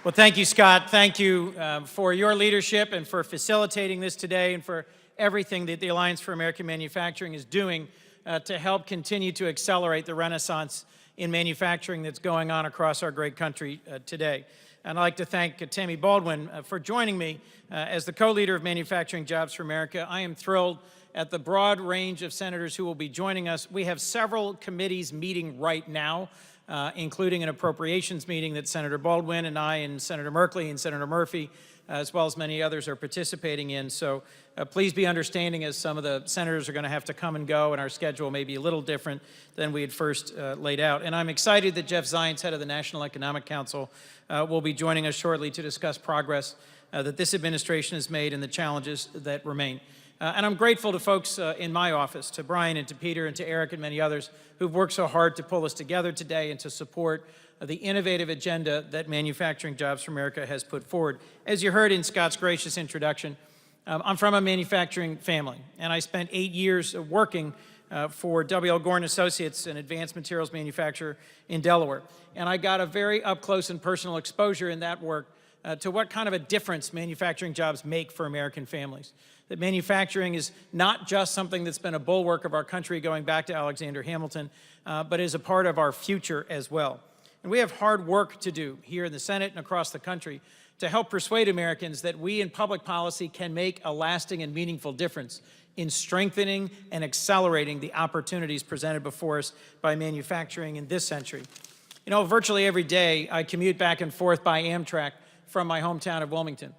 Well, thank you, Scott. Thank you for your leadership and for facilitating this today and for everything that the Alliance for American Manufacturing is doing to help continue to accelerate the renaissance in manufacturing that's going on across our great country today. And I'd like to thank Tammy Baldwin for joining me as the co-leader of Manufacturing Jobs for America. I am thrilled at the broad range of senators who will be joining us. We have several committees meeting right now, including an appropriations meeting that Senator Baldwin and I and Senator Merkley and Senator Murphy, as well as many others, are participating in. So please be understanding as some of the senators are going to have to come and go, and our schedule may be a little different than we had first laid out. And I'm excited that Jeff Zients, head of the National Economic Council, will be joining us shortly to discuss progress that this administration has made and the challenges that remain. And I'm grateful to folks in my office, to Brian and to Peter and to Eric and many others who've worked so hard to pull us together today and to support the innovative agenda that Manufacturing Jobs for America has put forward. As you heard in Scott's gracious introduction, I'm from a manufacturing family, and I spent 8 years working for W.L. Gordon Associates, an advanced materials manufacturer in Delaware. And I got a very up-close and personal exposure in that work to what kind of a difference manufacturing jobs make for American families. That manufacturing is not just something that's been a bulwark of our country going back to Alexander Hamilton, but is a part of our future as well. And we have hard work to do here in the Senate and across the country to help persuade Americans that we in public policy can make a lasting and meaningful difference in strengthening and accelerating the opportunities presented before us by manufacturing in this century. You know, virtually every day I commute back and forth by Amtrak from my hometown of Wilmington.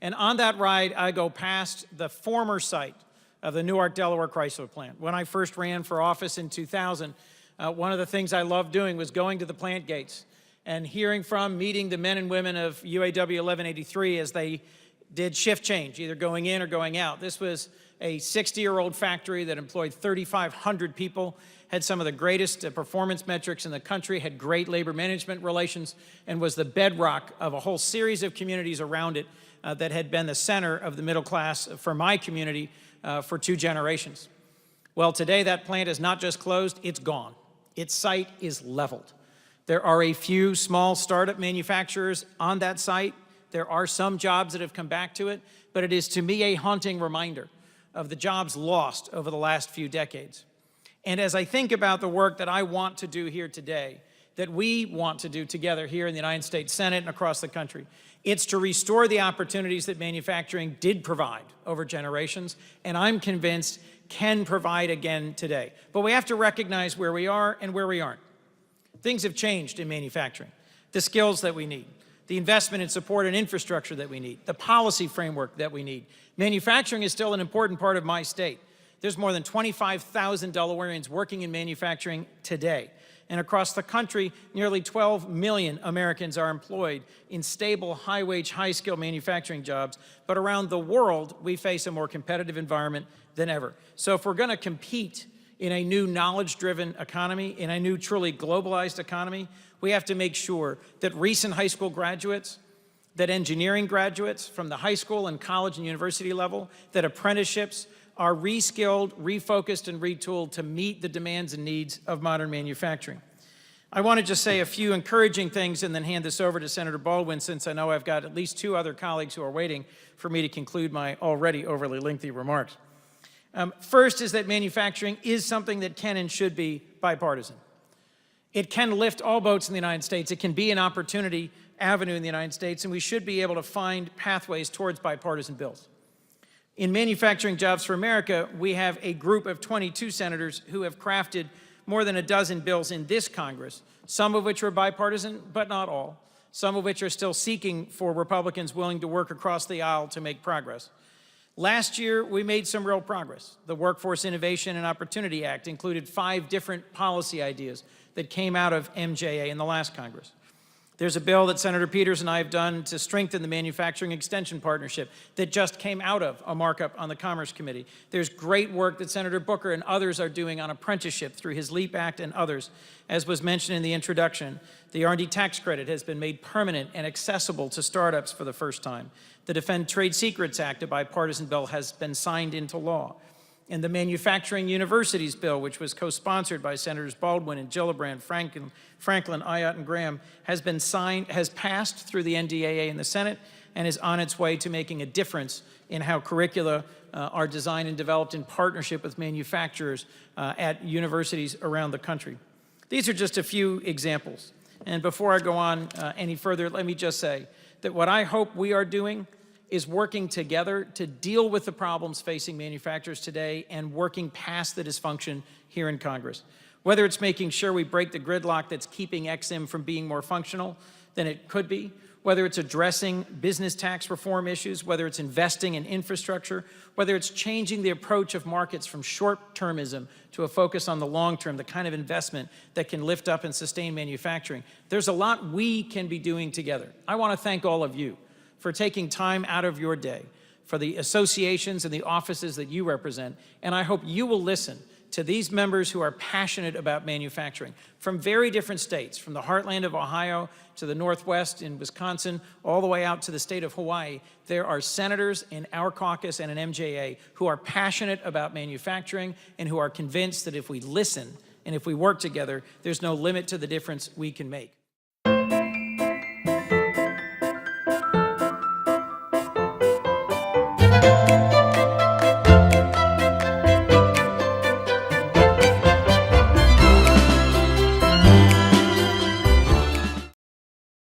And on that ride, I go past the former site of the Newark, Delaware Chrysler plant. When I first ran for office in 2000, one of the things I loved doing was going to the plant gates and meeting the men and women of UAW 1183 as they did shift change, either going in or going out. This was a 60-year-old factory that employed 3,500 people, had some of the greatest performance metrics in the country, had great labor management relations, and was the bedrock of a whole series of communities around it that had been the center of the middle class for my community for 2 generations. Well, today that plant is not just closed, it's gone. Its site is leveled. There are a few small startup manufacturers on that site. There are some jobs that have come back to it, but it is to me a haunting reminder of the jobs lost over the last few decades. And as I think about the work that I want to do here today, that we want to do together here in the United States Senate and across the country, it's to restore the opportunities that manufacturing did provide over generations, and I'm convinced can provide again today. But we have to recognize where we are and where we aren't. Things have changed in manufacturing. The skills that we need, the investment and support and infrastructure that we need, the policy framework that we need. Manufacturing is still an important part of my state. There's more than 25,000 Delawareans working in manufacturing today. And across the country, nearly 12 million Americans are employed in stable, high-wage, high-skill manufacturing jobs. But around the world, we face a more competitive environment than ever. So if we're going to compete in a new knowledge-driven economy, in a new truly globalized economy, we have to make sure that recent high school graduates, that engineering graduates from the high school and college and university level, that apprenticeships are reskilled, refocused, and retooled to meet the demands and needs of modern manufacturing. I want to just say a few encouraging things and then hand this over to Senator Baldwin, since I know I've got at least 2 other colleagues who are waiting for me to conclude my already overly lengthy remarks. First is that manufacturing is something that can and should be bipartisan. It can lift all boats in the United States. It can be an opportunity avenue in the United States, and we should be able to find pathways towards bipartisan bills. In Manufacturing Jobs for America, we have a group of 22 senators who have crafted more than a dozen bills in this Congress, some of which are bipartisan, but not all, some of which are still seeking for Republicans willing to work across the aisle to make progress. Last year, we made some real progress. The Workforce Innovation and Opportunity Act included 5 different policy ideas that came out of MJA in the last Congress. There's a bill that Senator Peters and I have done to strengthen the Manufacturing Extension Partnership that just came out of a markup on the Commerce Committee. There's great work that Senator Booker and others are doing on apprenticeship through his LEAP Act and others. As was mentioned in the introduction, the R&D tax credit has been made permanent and accessible to startups for the first time. The Defend Trade Secrets Act, a bipartisan bill, has been signed into law. And the Manufacturing Universities Bill, which was co-sponsored by Senators Baldwin and Gillibrand, Franklin, Ayotte, and Graham, has passed through the NDAA in the Senate and is on its way to making a difference in how curricula are designed and developed in partnership with manufacturers at universities around the country. These are just a few examples. And before I go on any further, let me just say that what I hope we are doing is working together to deal with the problems facing manufacturers today and working past the dysfunction here in Congress. Whether it's making sure we break the gridlock that's keeping XM from being more functional than it could be, whether it's addressing business tax reform issues, whether it's investing in infrastructure, whether it's changing the approach of markets from short-termism to a focus on the long term, the kind of investment that can lift up and sustain manufacturing. There's a lot we can be doing together. I want to thank all of you for taking time out of your day, for the associations and the offices that you represent, and I hope you will listen to these members who are passionate about manufacturing from very different states, from the heartland of Ohio to the Northwest in Wisconsin, all the way out to the state of Hawaii. There are senators in our caucus and in MJA who are passionate about manufacturing and who are convinced that if we listen and if we work together, there's no limit to the difference we can make.